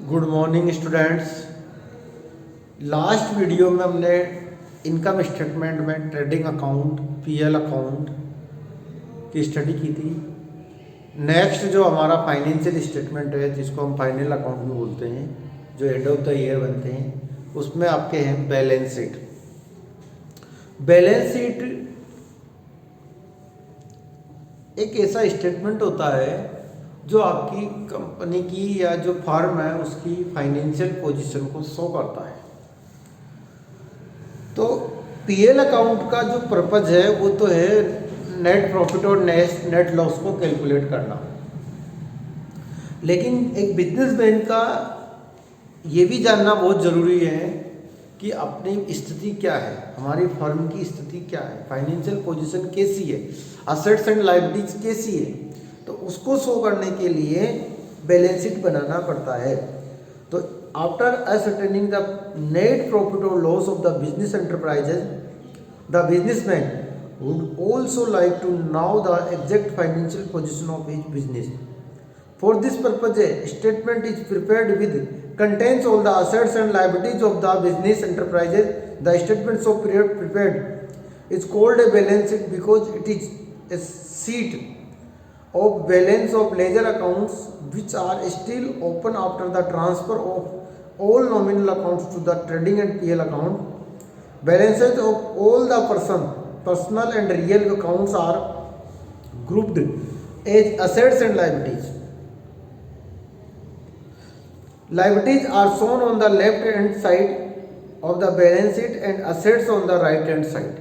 Good morning students. Last video में हमने income statement में ट्रेडिंग अकाउंट, पीएल अकाउंट की स्टडी की थी। नेक्स्ट जो हमारा फाइनेंशियल स्टेटमेंट है, जिसको हम फाइनल अकाउंट भी बोलते हैं, जो एंड ऑफ द ईयर बनते हैं, उसमें आपके हैं बैलेंस शीट। बैलेंस शीट एक ऐसा स्टेटमेंट होता है जो आपकी कंपनी की या जो फर्म है उसकी फाइनेंशियल पोजीशन को शो करता है। तो पीएल अकाउंट का जो पर्पज है वो तो है नेट प्रॉफिट और नेट लॉस को कैलकुलेट करना। लेकिन एक बिजनेसमैन का ये भी जानना बहुत ज़रूरी है कि अपनी स्थिति क्या है, हमारी फर्म की स्थिति क्या है, फाइनेंशियल पोजीशन कैसी है, असेट्स एंड लायबिलिटीज कैसी है। तो उसको शो करने के लिए बैलेंस शीट बनाना पड़ता है। तो after ascertaining the net profit और loss of the business enterprises, the businessman would also like to know the exact financial position of each business. For this purpose, a statement is prepared with contains all the assets and liabilities of the business enterprises. The statement so prepared is called a balance sheet because it is a sheet of balance of ledger accounts which are still open after the transfer of all nominal accounts to the trading and PL account. Balances of all the personal and real accounts are grouped as assets and liabilities. Liabilities are shown on the left hand side of the balance sheet and assets on the right hand side.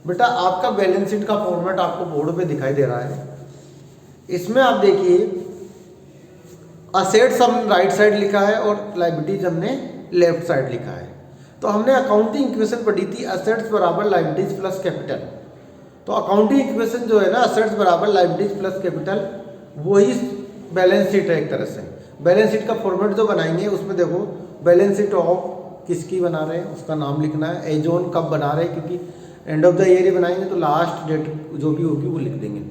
बेटा आपका balance sheet का format आपको board पे दिखाई दे रहा है। इसमें आप देखिए असेट्स हम राइट साइड लिखा है और लायबिलिटीज हमने लेफ्ट साइड लिखा है। तो हमने अकाउंटिंग इक्वेशन पढ़ी थी, असेट्स बराबर लायबिलिटीज प्लस कैपिटल। तो अकाउंटिंग इक्वेशन जो है ना, असेट्स बराबर लायबिलिटीज प्लस कैपिटल, वही बैलेंस शीट है एक तरह से। बैलेंस शीट का फॉर्मेट जो बनाएंगे उसमें देखो बैलेंस शीट ऑफ किसकी बना रहे हैं उसका नाम लिखना है, एज ऑन कब बना रहे हैं, क्योंकि एंड ऑफ द ईयर बनाएंगे तो लास्ट डेट जो भी होगी वो लिख देंगे।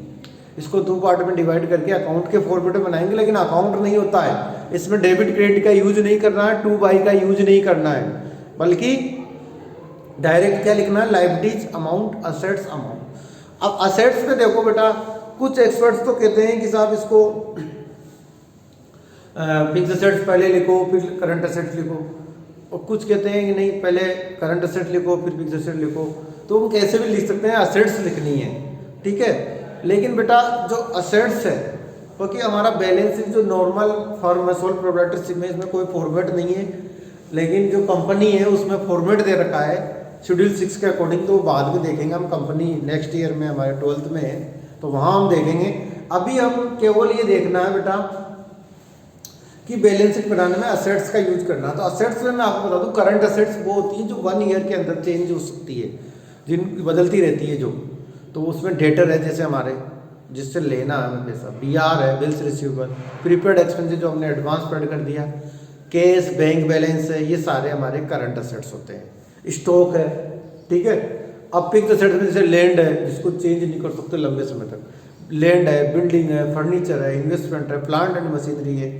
इसको दो पार्ट में डिवाइड करके अकाउंट के फॉर्मेट में बनाएंगे, लेकिन अकाउंट नहीं होता है, इसमें डेबिट क्रेडिट का यूज नहीं करना है, टू बाई का यूज नहीं करना है, बल्कि डायरेक्ट क्या लिखना है, लायबिलिटीज अमाउंट, असेट्स अमाउंट। अब असेट्स पे देखो बेटा, कुछ एक्सपर्ट्स तो कहते हैं कि साहब इसको फिक्स असेट्स पहले लिखो फिर करंट असेट्स लिखो, और कुछ कहते हैं कि नहीं पहले करंट असेट्स लिखो फिर फिक्स असेट्स लिखो। तो हम कैसे भी लिख सकते हैं, असेट्स लिखनी है, ठीक है। लेकिन बेटा जो असेट्स है, क्योंकि हमारा बैलेंस शीट जो नॉर्मल फॉर्म है, सोल प्रोप्राइटरशिप में, इसमें कोई फॉर्मेट नहीं है, लेकिन जो कंपनी है उसमें फॉर्मेट दे रखा है शेड्यूल 6 के अकॉर्डिंग। तो बाद में देखेंगे हम, कंपनी नेक्स्ट ईयर में हमारे 12th में है तो वहाँ हम देखेंगे। अभी हम केवल ये देखना है बेटा कि बैलेंस शीट बनाने में असेट्स का यूज करना। तो असेट्स में मैं आपको बता दूं, करंट असेट्स वो होती है जो 1 ईयर के अंदर चेंज हो सकती है, जिन बदलती रहती है जो। तो उसमें डेटर है जैसे हमारे, जिससे लेना है हमें पैसा, बीआर है बिल्स रिसीवेबल, प्रीपेड एक्सपेंसेस जो हमने एडवांस पेड कर दिया, कैश बैंक बैलेंस है, ये सारे हमारे करंट असेट्स होते हैं। स्टॉक है, ठीक है। अब फिक्स असेट्स में जैसे लैंड है जिसको चेंज नहीं कर सकते लंबे समय तक, लैंड है, बिल्डिंग है, फर्नीचर है, इन्वेस्टमेंट है, प्लांट एंड मशीनरी है,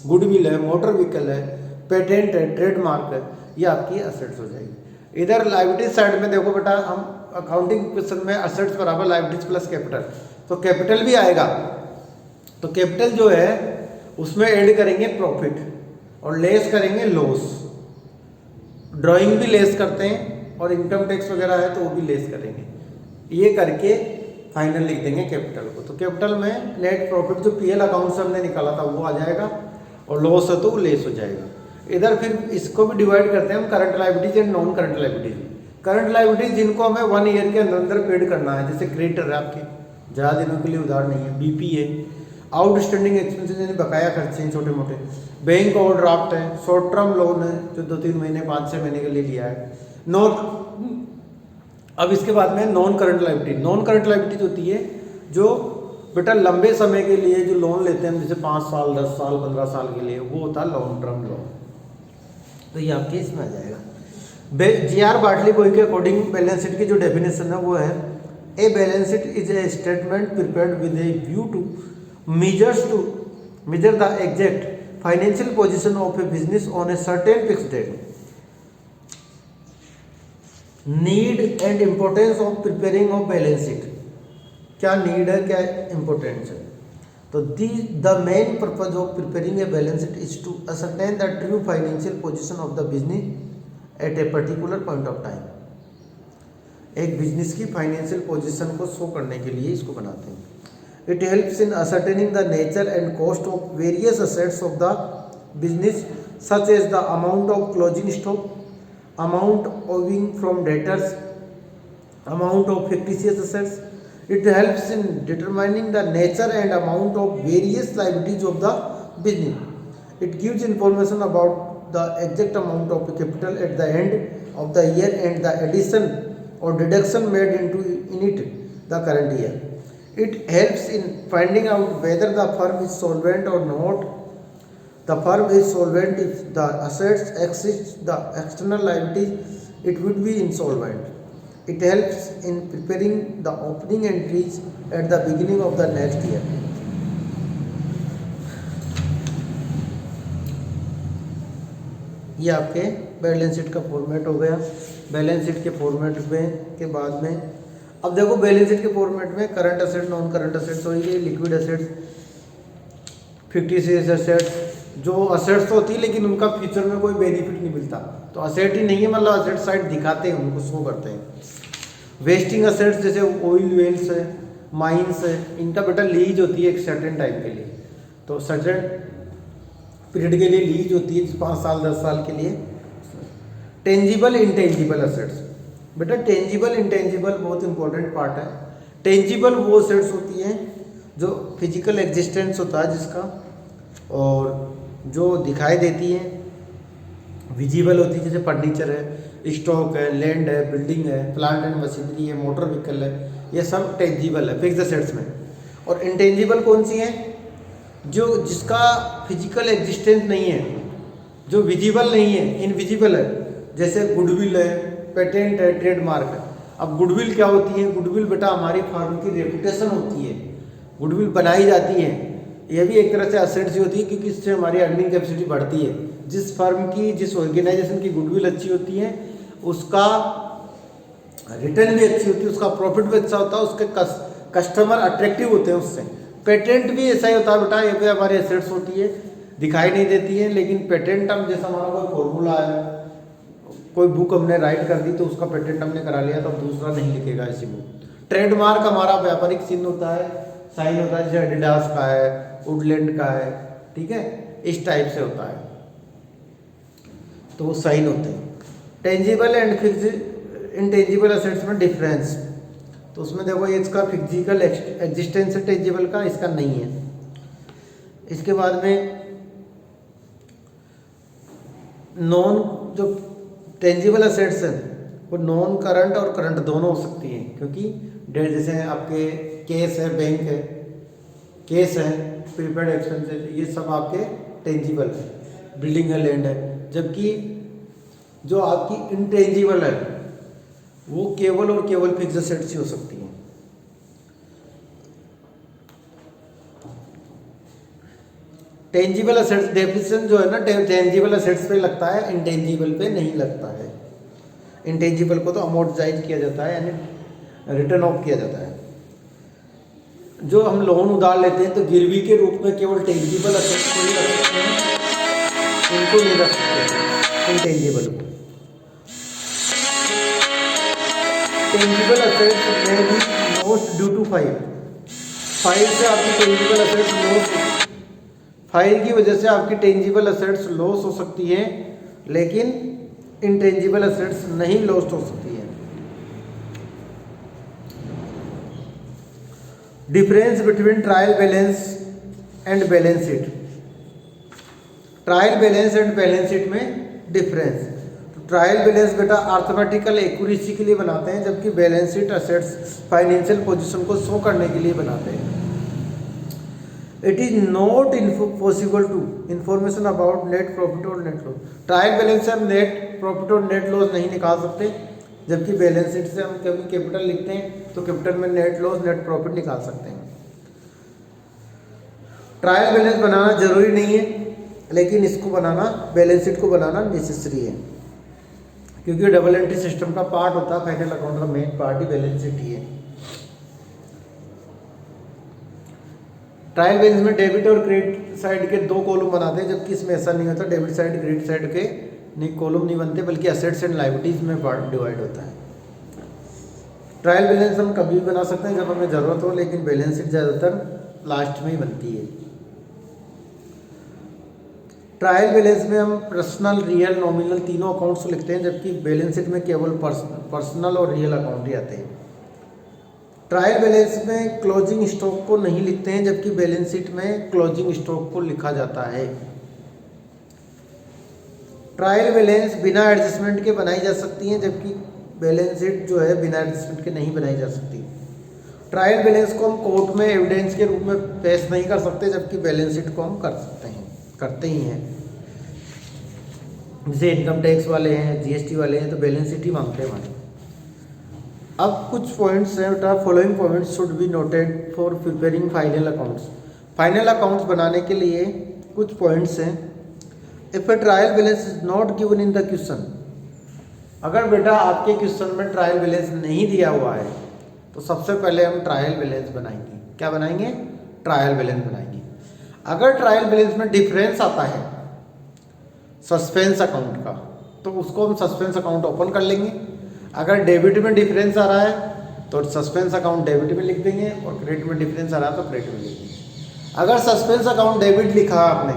गुडविल है, मोटर व्हीकल है, पेटेंट है, ट्रेडमार्क है, ये आपकी असेट्स हो जाएगी। इधर लायबिलिटी साइड में देखो बेटा, हम अकाउंटिंग इक्वेशन में असेट्स बराबर लायबिलिटीज प्लस कैपिटल, तो कैपिटल भी आएगा। तो कैपिटल जो है उसमें ऐड करेंगे प्रॉफिट और लेस करेंगे लॉस। ड्राइंग भी लेस करते हैं और इनकम टैक्स वगैरह है तो वो भी लेस करेंगे। ये करके फाइनल लिख देंगे कैपिटल को। तो कैपिटल में नेट प्रॉफिट जो पीएल अकाउंट से हमने निकाला था वो आ जाएगा, और लॉस है तो वो लेस हो जाएगा। इधर फिर इसको भी डिवाइड करते हैं हम, current liabilities and non current liabilities. Current liabilities जिनको हमें 1 ईयर के अंदर अंदर पेड करना है, जैसे क्रेडिटर है आपके, ज़्यादा दिनों के लिए उधार नहीं है, बीपी है, आउटस्टैंडिंग एक्सपेंसेस यानी बकाया खर्चे हैं छोटे मोटे, बैंक ओवरड्राफ्ट है, शॉर्ट टर्म लोन है जो 2-3 महीने 5-6 महीने के लिए लिया है, नॉन। अब इसके बाद में non current liability. Non current liabilities होती है जो बेटा लंबे समय के लिए जो लोन लेते हैं, जैसे 5 साल 10 साल 15 साल के लिए, वो होता है लॉन्ग टर्म लोन। तो ये आपके इसमें आ जाएगा। जी.आर. बार्टली बॉय के अकॉर्डिंग बैलेंस शीट की जो डेफिनेशन है वो है, a balance sheet is a statement prepared with a view to measure the exact financial position of a business on a certain fix date. Need and importance of preparing of balance sheet. क्या need है, क्या importance है? तो the main purpose of preparing a balance sheet is to ascertain the true financial position of the business at a particular point of time. एक business की financial position को show करने के लिए इसको बनाते हैं। It helps in ascertaining the nature and cost of various assets of the business such as the amount of closing stock, amount owing from debtors, amount of fictitious assets. It helps in determining the nature and amount of various liabilities of the business. It gives information about the exact amount of capital at the end of the year and the addition or deduction made in it the current year. It helps in finding out whether the firm is solvent or not. The firm is solvent if the assets exceed the external liabilities, it would be insolvent. It helps in preparing the opening entries at the beginning of the next year. ये आपके balance sheet का format हो गया। Balance sheet के format में के बाद में अब देखो बैलेंस शीट के फॉर्मेट में current asset, non current assets होंगे, लिक्विड असेट्स, फिक्टिशियस असेट्स। जो असेट्स होती है लेकिन उनका फ्यूचर में कोई बेनिफिट नहीं मिलता, तो असेट ही नहीं है, मतलब असेट साइड दिखाते हैं, उनको शो करते हैं। वेस्टिंग असेट्स जैसे ऑयल वेल्स है, माइंस है, इनका बेटा लीज होती है एक सर्टेन टाइम के लिए, तो सर्टेन पीरियड के लिए लीज होती है 5 साल 10 साल के लिए। टेंजिबल इंटेंजिबल असेट्स, बेटा टेंजिबल इंटेंजिबल बहुत इंपॉर्टेंट पार्ट है। टेंजिबल वो असेट्स होती हैं जो फिजिकल एग्जिस्टेंस होता है जिसका, और जो दिखाई देती हैं। विजिबल होती है जैसे फर्नीचर है, स्टॉक है, लैंड है, बिल्डिंग है, प्लांट एंड मशीनरी है, मोटर व्हीकल है, ये सब टेंजिबल है फिक्स्ड असेट्स में। और इंटेंजिबल कौन सी है? जो जिसका फिजिकल एग्जिस्टेंस नहीं है, जो विजिबल नहीं है, इनविजिबल है, जैसे गुडविल है, पेटेंट है, ट्रेडमार्क है। अब गुडविल क्या होती है? गुडविल बेटा हमारी फर्म की रेपुटेशन होती है, गुडविल बनाई जाती है। ये भी एक तरह से असेट्स ही होती है क्योंकि इससे हमारी अर्निंग कैपेसिटी बढ़ती है। जिस फर्म की, जिस ऑर्गेनाइजेशन की गुडविल अच्छी होती है उसका रिटर्न भी अच्छी होती है, उसका प्रॉफिट भी अच्छा होता है, उसके कस्टमर अट्रैक्टिव होते हैं उससे। पेटेंट भी ऐसा ही होता है बेटा, ये भी हमारी एसेट्स होती है, दिखाई नहीं देती है, लेकिन पेटेंट हम जैसा हमारा कोई फॉर्मूला है, कोई बुक हमने राइट कर दी तो उसका पेटेंट हमने करा लिया तो अब दूसरा नहीं लिखेगा ऐसी बुक। ट्रेडमार्क हमारा व्यापारिक चिन्ह होता है, साइन होता है, जैसे एडिडास का है, वुडलैंड का है, ठीक है, इस टाइप से होता है, तो वो साइन होते हैं। Tangible and fixed intangible assets में डिफरेंस, तो उसमें देखो ये इसका फिजिकल एग्जिस्टेंस है टेंजिबल का, इसका नहीं है। इसके बाद में नॉन, जो टेंजिबल असेट्स हैं वो नॉन करंट और करंट दोनों हो सकती हैं, क्योंकि डेट जैसे आपके केस है, बैंक है, केस है, प्रीपेड एक्सपेंसेस, ये सब आपके टेंजिबल है, बिल्डिंग है, लैंड है। जबकि जो आपकी इंटेंजिबल है वो केवल और केवल फिक्स्ड असेट्स ही हो सकती हैं। टेंजिबल असेट्स डेफिनेशन जो है ना, टेंजिबल असेट्स पे लगता है, इंटेंजिबल पे नहीं लगता है। इंटेंजिबल को तो अमोर्टाइज किया जाता है, यानी रिटर्न ऑफ किया जाता है। जो हम लोन उधार लेते हैं तो गिरवी के रूप में केवल टेंजिबल असेट्स को ही रख सकते हैं, इनको नहीं रख सकते इंटेंजिबल को। टेंजिबल असेट्स में भी lost due to fire, fire से आपकी टेंजिबल असेट्स लॉस, फाइल की वजह से आपकी टेंजिबल असेट्स लॉस हो सकती है, लेकिन इंटेंजिबल असेट्स नहीं लॉस्ट हो सकती है। Difference between trial balance and balance sheet, trial balance and balance sheet में डिफरेंस। तो ट्रायल बैलेंस बेटा अर्थमेटिकल एक्यूरेसी के लिए बनाते हैं, जबकि balance sheet assets financial position को शो करने के लिए बनाते हैं। It is not possible to information about net profit और नेट लॉस। ट्रायल बैलेंस से हम नेट प्रॉफिट और नेट लॉस नहीं निकाल सकते, जबकि बैलेंस शीट से हम कभी कैपिटल लिखते हैं तो कैपिटल में नेट लॉस नेट प्रॉफिट निकाल सकते हैं। ट्रायल बैलेंस बनाना जरूरी नहीं है, लेकिन इसको बनाना, बैलेंस शीट को बनाना नेसेसरी है, क्योंकि डबल एंट्री सिस्टम का पार्ट होता है, फाइनल अकाउंट का मेन पार्ट ही बैलेंस शीट ही है। ट्रायल बैलेंस में डेबिट और क्रेडिट साइड के 2 कॉलम बनाते हैं, जबकि इसमें ऐसा नहीं होता। डेबिट साइड क्रेडिट साइड के कॉलम नहीं बनते, बल्कि एसेट्स एंड लायबिलिटीज में डिवाइड होता है। ट्रायल बैलेंस हम कभी भी बना सकते हैं जब हमें ज़रूरत हो, लेकिन बैलेंस शीट ज़्यादातर लास्ट में ही बनती है। ट्रायल बैलेंस में हम पर्सनल, रियल, नॉमिनल तीनों अकाउंट्स लिखते हैं, जबकि बैलेंस शीट में केवल पर्सनल और रियल अकाउंट ही आते हैं। ट्रायल बैलेंस में क्लोजिंग स्टॉक को नहीं लिखते हैं, जबकि बैलेंस शीट में क्लोजिंग स्टॉक को लिखा जाता है। ट्रायल बैलेंस बिना एडजस्टमेंट के बनाई जा सकती हैं, जबकि बैलेंस शीट जो है बिना एडजस्टमेंट के नहीं बनाई जा सकती। ट्रायल बैलेंस को हम कोर्ट में एविडेंस के रूप में पेश नहीं कर सकते, जबकि बैलेंस शीट को हम कर सकते हैं, करते ही हैं। जैसे इनकम टैक्स वाले हैं, जीएसटी वाले हैं, तो बैलेंस शीट ही मांगते हैं हमारे। अब कुछ पॉइंट्स हैं बेटा, following points should be noted for preparing final accounts. Final accounts बनाने के लिए कुछ पॉइंट्स हैं। If A trial balance is not given in the question, अगर बेटा आपके क्वेश्चन में ट्रायल बैलेंस नहीं दिया हुआ है, तो सबसे पहले हम ट्रायल बैलेंस बनाएंगे। क्या बनाएंगे? ट्रायल बैलेंस बनाएंगे। अगर ट्रायल बैलेंस में डिफरेंस आता है सस्पेंस अकाउंट का, तो उसको हम सस्पेंस अकाउंट ओपन कर लेंगे। अगर डेबिट में डिफरेंस आ रहा है तो सस्पेंस अकाउंट डेबिट में लिख देंगे, और क्रेडिट में डिफरेंस आ रहा है तो क्रेडिट में लिख देंगे। अगर सस्पेंस अकाउंट डेबिट लिखा है आपने,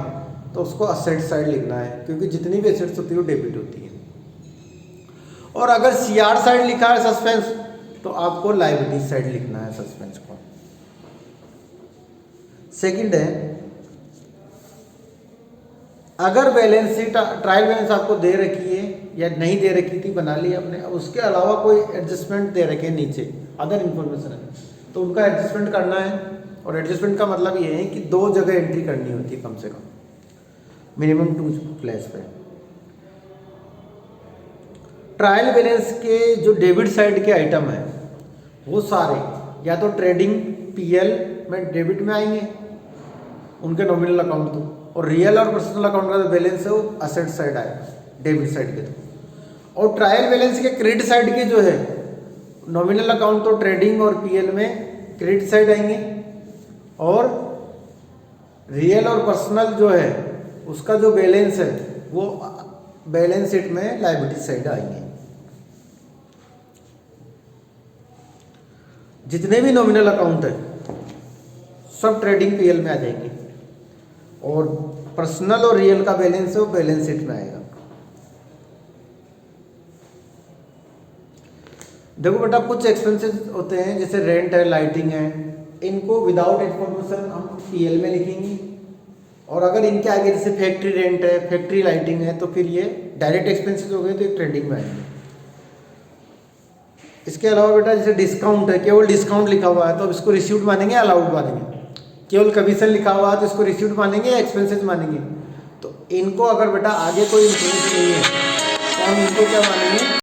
तो उसको असेट साइड लिखना है, क्योंकि जितनी भी एसेट्स होती है वो डेबिट होती है। और अगर सीआर साइड लिखा है सस्पेंस, तो आपको लायबिलिटी साइड लिखना है सस्पेंस को। सेकंड है, अगर बैलेंस शीट ट्रायल बैलेंस आपको दे रखी है या नहीं दे रखी थी, बना ली आपने, उसके अलावा कोई एडजस्टमेंट दे रखे नीचे, अदर इन्फॉर्मेशन है, तो उनका एडजस्टमेंट करना है। और एडजस्टमेंट का मतलब ये है कि 2 जगह एंट्री करनी होती है कम से कम, मिनिमम 2 प्लेस पे। ट्रायल बैलेंस के जो डेबिट साइड के आइटम है, वो सारे या तो ट्रेडिंग पीएल में डेबिट में आएंगे, उनके नॉमिनल अकाउंट तो, और रियल और पर्सनल अकाउंट का जो बैलेंस है वो असेट साइड आएगा डेबिट साइड के तो। और ट्रायल बैलेंस के क्रेडिट साइड के जो है नॉमिनल अकाउंट तो ट्रेडिंग और पीएल में क्रेडिट साइड आएंगे, और रियल और पर्सनल जो है उसका जो बैलेंस है वो बैलेंस शीट में लायबिलिटी साइड आएंगे। जितने भी नॉमिनल अकाउंट है सब ट्रेडिंग पीएल में आ जाएंगे, और पर्सनल और रियल का बैलेंस है वो बैलेंस शीट में आएगा। देखो बेटा, कुछ एक्सपेंसेस होते हैं जैसे रेंट है, लाइटिंग है, इनको विदाउट इन्फॉर्मेशन हम पीएल में लिखेंगे, और अगर इनके आगे जैसे फैक्ट्री रेंट है, फैक्ट्री लाइटिंग है, तो फिर ये डायरेक्ट एक्सपेंसेस हो गए, तो ये ट्रेडिंग में आएंगे। इसके अलावा बेटा जैसे डिस्काउंट है, केवल डिस्काउंट लिखा हुआ है तो अब इसको रिसीव्ड मानेंगे या अलाउड मानेंगे? केवल कमीशन लिखा हुआ है तो इसको रिसीव्ड मानेंगे या एक्सपेंसेस मानेंगे? तो इनको अगर बेटा आगे कोई इन्फॉर्मेशन नहीं है तो हम इनको क्या मानेंगे?